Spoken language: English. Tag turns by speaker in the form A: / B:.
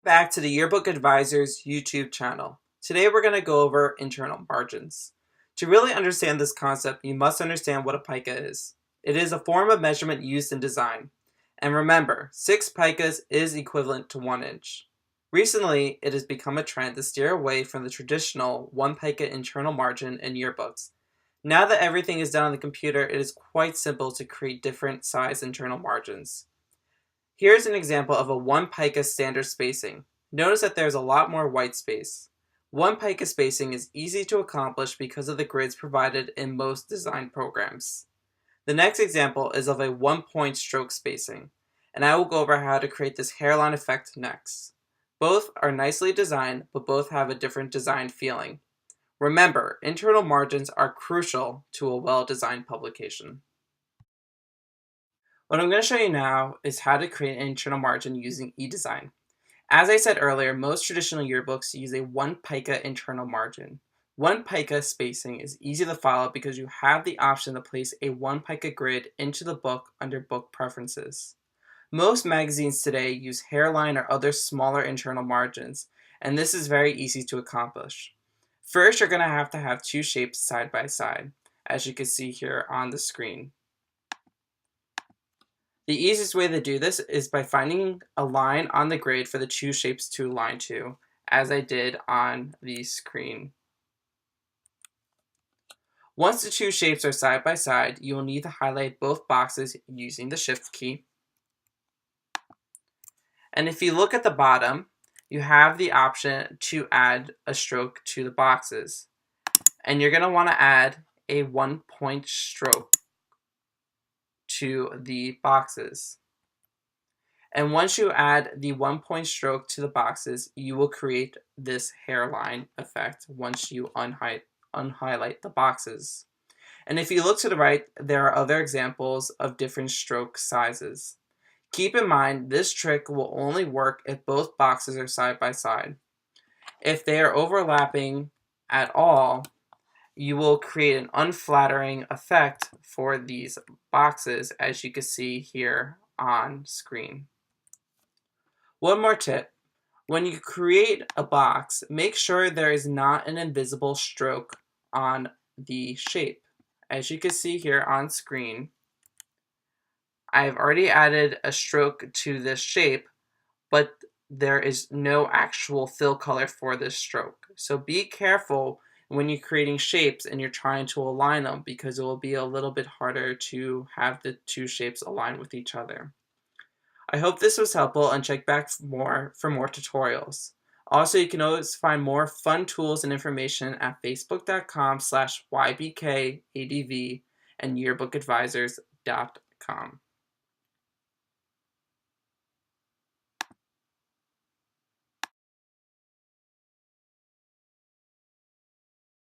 A: Back to the Yearbook Advisers YouTube channel. Today we're going to go over internal margins. To really understand this concept, you must understand what a pica is. It is a form of measurement used in design. And remember, 6 picas is equivalent to 1 inch. Recently, it has become a trend to steer away from the traditional 1 pica internal margin in yearbooks. Now that everything is done on the computer, it is quite simple to create different size internal margins. Here's an example of a 1 pica standard spacing. Notice that there's a lot more white space. 1 pica spacing is easy to accomplish because of the grids provided in most design programs. The next example is of a 1-point stroke spacing, and I will go over how to create this hairline effect next. Both are nicely designed, but both have a different design feeling. Remember, internal margins are crucial to a well-designed publication. What I'm going to show you now is how to create an internal margin using eDesign. As I said earlier, most traditional yearbooks use a 1 pica internal margin. 1 pica spacing is easy to follow because you have the option to place a 1 pica grid into the book under Book Preferences. Most magazines today use hairline or other smaller internal margins, and this is very easy to accomplish. First, you're going to have 2 shapes side by side, as you can see here on the screen. The easiest way to do this is by finding a line on the grid for the 2 shapes to align to, as I did on the screen. Once the 2 shapes are side by side, you will need to highlight both boxes using the Shift key. And if you look at the bottom, you have the option to add a stroke to the boxes. And you're going to want to add a 1-point stroke to the boxes. And once you add the 1-point stroke to the boxes, you will create this hairline effect once you unhighlight the boxes. And if you look to the right, there are other examples of different stroke sizes. Keep in mind, this trick will only work if both boxes are side by side. If they are overlapping at all, you will create an unflattering effect for these boxes, as you can see here on screen. One more tip. When you create a box, make sure there is not an invisible stroke on the shape. As you can see here on screen, I've already added a stroke to this shape, but there is no actual fill color for this stroke. So be careful when you're creating shapes and you're trying to align them, because it will be a little bit harder to have the 2 shapes align with each other. I hope this was helpful, and check back for more tutorials. Also, you can always find more fun tools and information at facebook.com/ybkadv and yearbookadvisers.com.